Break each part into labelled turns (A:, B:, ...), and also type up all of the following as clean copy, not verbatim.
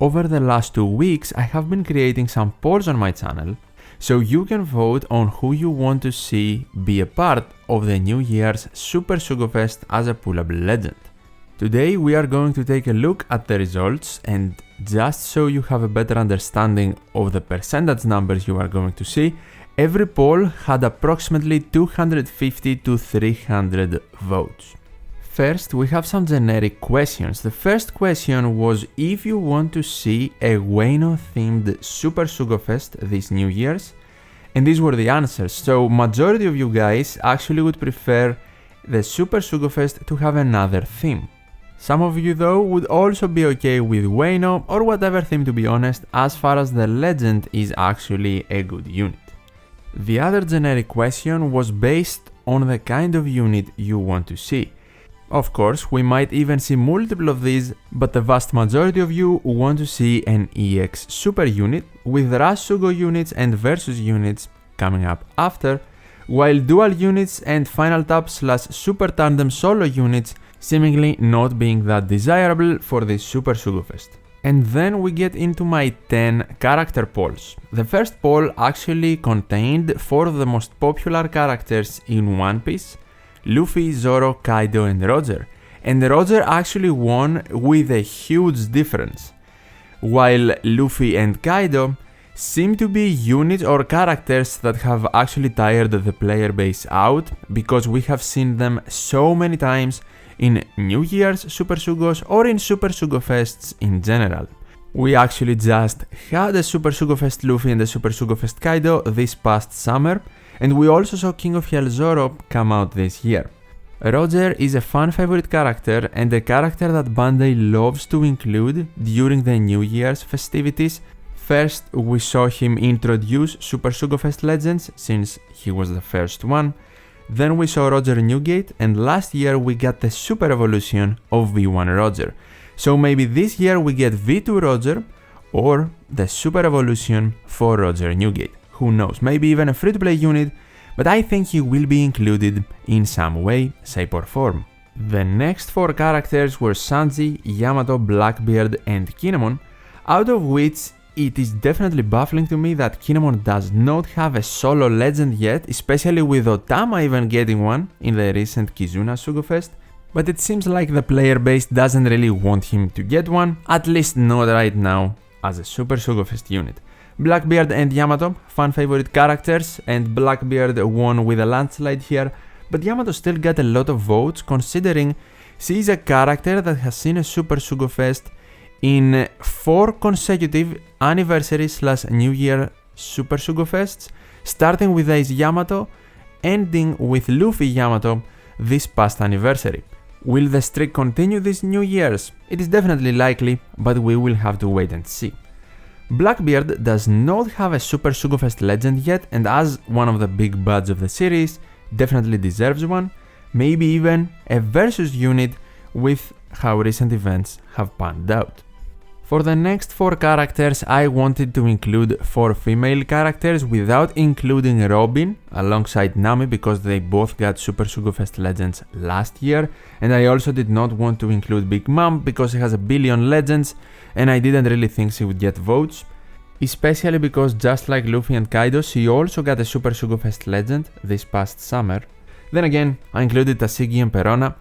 A: Over the last 2 weeks, I have been creating some polls on my channel, so you can vote on who you want to see be a part of the New Year's Super Sugo Fest as a pullable legend. Today we are going to take a look at the results, and just so you have a better understanding of the percentage numbers you are going to see, every poll had approximately 250 to 300 votes. First, we have some generic questions. The first question was if you want to see a Wayno-themed Super Sugo Fest this New Year's, and these were the answers. So, majority of you guys actually would prefer the Super Sugo Fest to have another theme. Some of you though would also be okay with Wayno or whatever theme, to be honest, as far as the legend is actually a good unit. The other generic question was based on the kind of unit you want to see. Of course, we might even see multiple of these, but the vast majority of you want to see an EX Super unit with Rush Sugo units and Versus units coming up after, while dual units and Final Tap / Super Tandem solo units seemingly not being that desirable for this Super Sugo Fest. And then we get into my 10 character polls. The first poll actually contained 4 of the most popular characters in One Piece: Luffy, Zoro, Kaido and Roger. And Roger actually won with a huge difference, while Luffy and Kaido seem to be units or characters that have actually tired the player base out, because we have seen them so many times in New Year's Super Sugos or in Super Sugo Fests in general. We actually just had a Super Sugo Fest Luffy and a Super Sugo Fest Kaido this past summer, and we also saw King of Hell Zoro come out this year. Roger is a fan favorite character and a character that Bandai loves to include during the New Year's festivities. First, we saw him introduce Super Sugo Fest Legends, since he was the first one. Then we saw Roger Newgate, and last year we got the Super Evolution of V1 Roger. So maybe this year we get V2 Roger or the Super Evolution for Roger Newgate. Who knows, maybe even a free-to-play unit, but I think he will be included in some way, shape or form. The next 4 characters were Sanji, Yamato, Blackbeard and Kinemon, out of which it is definitely baffling to me that Kinemon does not have a solo legend yet, especially with Otama even getting one in the recent Kizuna Sugo Fest, but it seems like the player base doesn't really want him to get one, at least not right now as a Super Sugo Fest unit. Blackbeard and Yamato, fan favorite characters, and Blackbeard won with a landslide here, but Yamato still got a lot of votes considering she is a character that has seen a Super Sugo Fest in 4 consecutive anniversary / New Year Super Sugo Fests, starting with Ace Yamato, ending with Luffy Yamato this past anniversary. Will the streak continue this New Year's? It is definitely likely, but we will have to wait and see. Blackbeard does not have a Super Sugo Fest legend yet, and as one of the big buds of the series, definitely deserves one, maybe even a Versus unit with how recent events have panned out. For the next 4 characters, I wanted to include 4 female characters without including Robin alongside Nami, because they both got Super Sugo Fest legends last year, and I also did not want to include Big Mom because she has a billion legends and I didn't really think she would get votes, especially because just like Luffy and Kaido, she also got a Super Sugo Fest legend this past summer. Then again, I included Tashigi and Perona.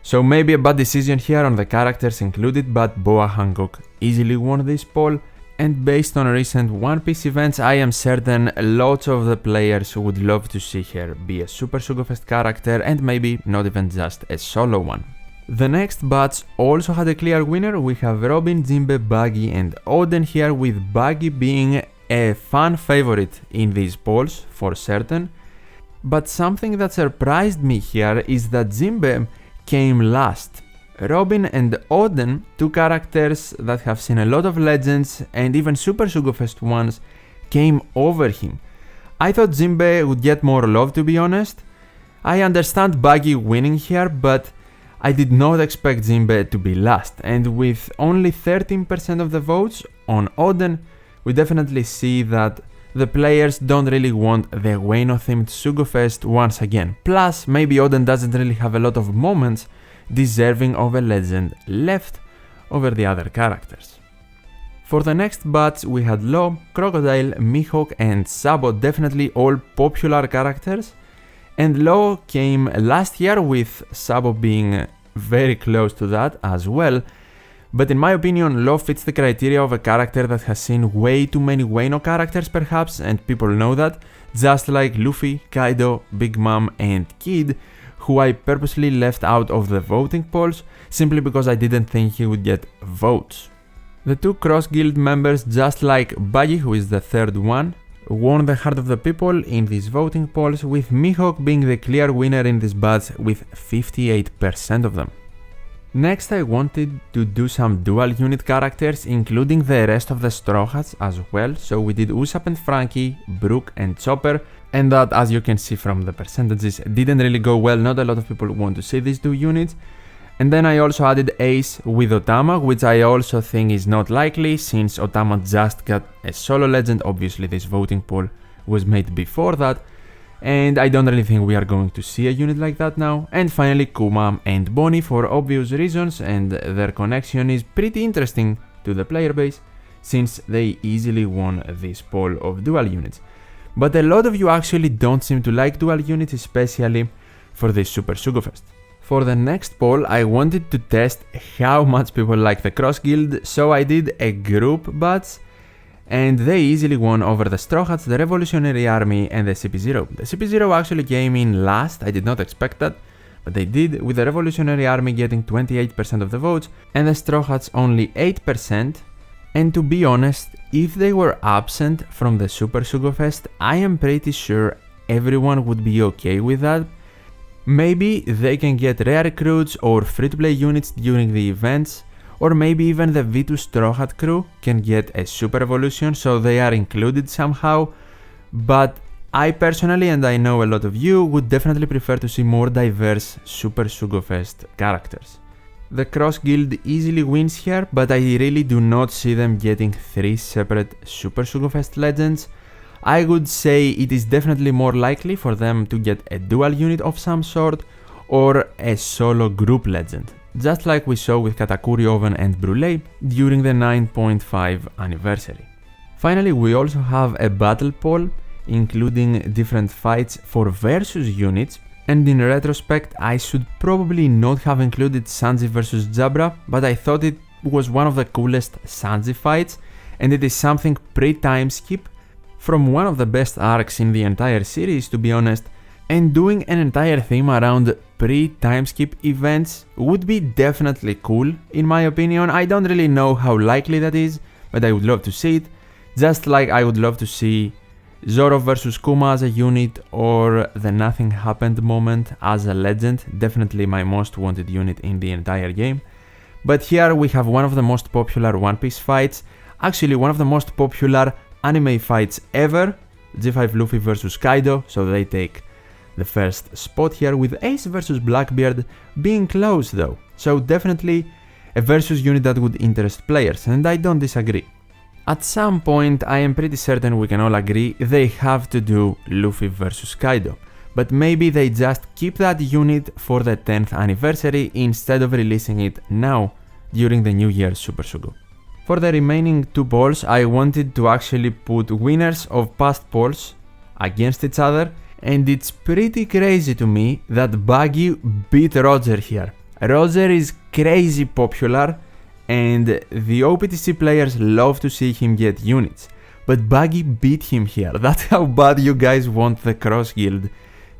A: So maybe a bad decision here on the characters included, but Boa Hancock easily won this poll, and based on recent One Piece events, I am certain lots of the players would love to see her be a Super Sugo Fest character, and maybe not even just a solo one. The next batch also had a clear winner. We have Robin, Jinbe, Buggy and Oden here, with Buggy being a fan favorite in these polls for certain. But something that surprised me here is that Jinbe came last. Robin and Oden, 2 characters that have seen a lot of legends and even Super Sugo Fest ones, came over him. I thought Jinbe would get more love, to be honest. I understand Buggy winning here, but I did not expect Jinbe to be last, and with only 13% of the votes on Oden, we definitely see that the players don't really want the Wayno-themed Sugo Fest once again. Plus, maybe Oden doesn't really have a lot of moments deserving of a legend left over the other characters. For the next batch we had Law, Crocodile, Mihawk and Sabo, definitely all popular characters. And Law came last year with Sabo being very close to that as well. But in my opinion, Law fits the criteria of a character that has seen way too many Wano characters perhaps, and people know that, just like Luffy, Kaido, Big Mom and Kid, who I purposely left out of the voting polls simply because I didn't think he would get votes. The two Cross Guild members, just like Buggy, who is the third one, won the heart of the people in these voting polls, with Mihawk being the clear winner in this batch with 58% of them. Next I wanted to do some dual unit characters, including the rest of the Straw Hats as well, so we did Usopp and Frankie, Brook and Chopper, and that, as you can see from the percentages, didn't really go well. Not a lot of people want to see these two units. And then I also added Ace with Otama, which I also think is not likely since Otama just got a solo legend. Obviously this voting poll was made before that, and I don't really think we are going to see a unit like that now. And finally Kuma and Bonnie, for obvious reasons, and their connection is pretty interesting to the player base since they easily won this poll of dual units. But a lot of you actually don't seem to like dual units, especially for this Super Sugo Fest. For the next poll I wanted to test how much people like the Cross Guild, so I did a group batch, and they easily won over the Straw Hats, the Revolutionary Army and the CP0. The CP0 actually came in last, I did not expect that, but they did, with the Revolutionary Army getting 28% of the votes and the Straw Hats only 8%. And to be honest, if they were absent from the Super Sugo Fest, I am pretty sure everyone would be okay with that. Maybe they can get rare recruits or free-to-play units during the events, or maybe even the V2 Straw Hat crew can get a Super Evolution, so they are included somehow. But I personally, and I know a lot of you, would definitely prefer to see more diverse Super Sugo Fest characters. The Cross Guild easily wins here, but I really do not see them getting 3 separate Super Sugo Fest legends. I would say it is definitely more likely for them to get a dual unit of some sort, or a solo group legend, just like we saw with Katakuri, Oven and Brûlé during the 9.5 anniversary. Finally, we also have a battle poll, including different fights for versus units, and in retrospect I should probably not have included Sanji vs Jabra, but I thought it was one of the coolest Sanji fights, and it is something pre-time skip from one of the best arcs in the entire series, to be honest, and doing an entire theme around pre-time skip events would be definitely cool in my opinion. I don't really know how likely that is, but I would love to see it, just like I would love to see Zoro vs Kuma as a unit, or the Nothing Happened moment as a legend, definitely my most wanted unit in the entire game. But here we have one of the most popular One Piece fights, actually one of the most popular anime fights ever, G5 Luffy vs Kaido, so they take the first spot here, with Ace vs Blackbeard being close though, so definitely a versus unit that would interest players, and I don't disagree. At some point, I am pretty certain we can all agree they have to do Luffy vs Kaido, but maybe they just keep that unit for the 10th anniversary instead of releasing it now during the New Year's Super Sugo. For the remaining 2 polls, I wanted to actually put winners of past polls against each other, and it's pretty crazy to me that Buggy beat Roger here. Roger is crazy popular, and the OPTC players love to see him get units, but Buggy beat him here. That's how bad you guys want the Cross Guild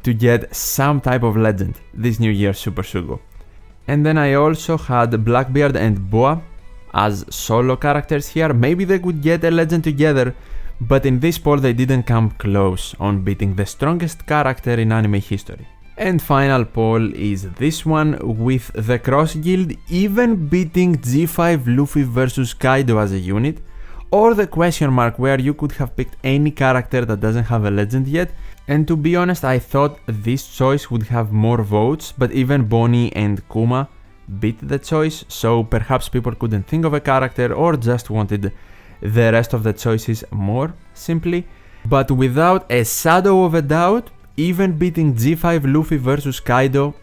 A: to get some type of legend this New Year Super Sugo. And then I also had Blackbeard and Boa as solo characters here. Maybe they could get a legend together, but in this poll they didn't come close on beating the strongest character in anime history. And final poll is this one, with the Cross Guild even beating G5 Luffy vs Kaido as a unit, or the question mark where you could have picked any character that doesn't have a legend yet. And to be honest, I thought this choice would have more votes, but even Bonnie and Kuma beat the choice, so perhaps people couldn't think of a character or just wanted the rest of the choices more simply. But without a shadow of a doubt, even beating G5 Luffy vs Kaido,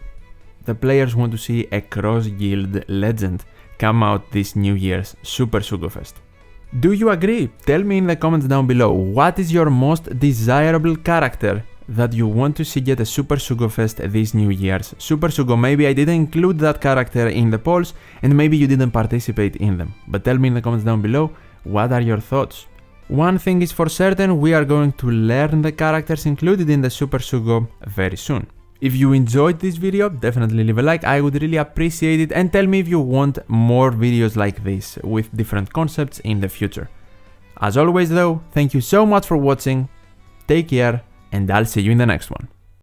A: the players want to see a Cross Guild legend come out this New Year's Super Sugo Fest. Do you agree? Tell me in the comments down below, what is your most desirable character that you want to see get a Super Sugo Fest this New Year's Super Sugo? Maybe I didn't include that character in the polls and maybe you didn't participate in them. But tell me in the comments down below, what are your thoughts? One thing is for certain, we are going to learn the characters included in the Super Sugo very soon. If you enjoyed this video, definitely leave a like, I would really appreciate it, and tell me if you want more videos like this with different concepts in the future. As always though, thank you so much for watching, take care, and I'll see you in the next one.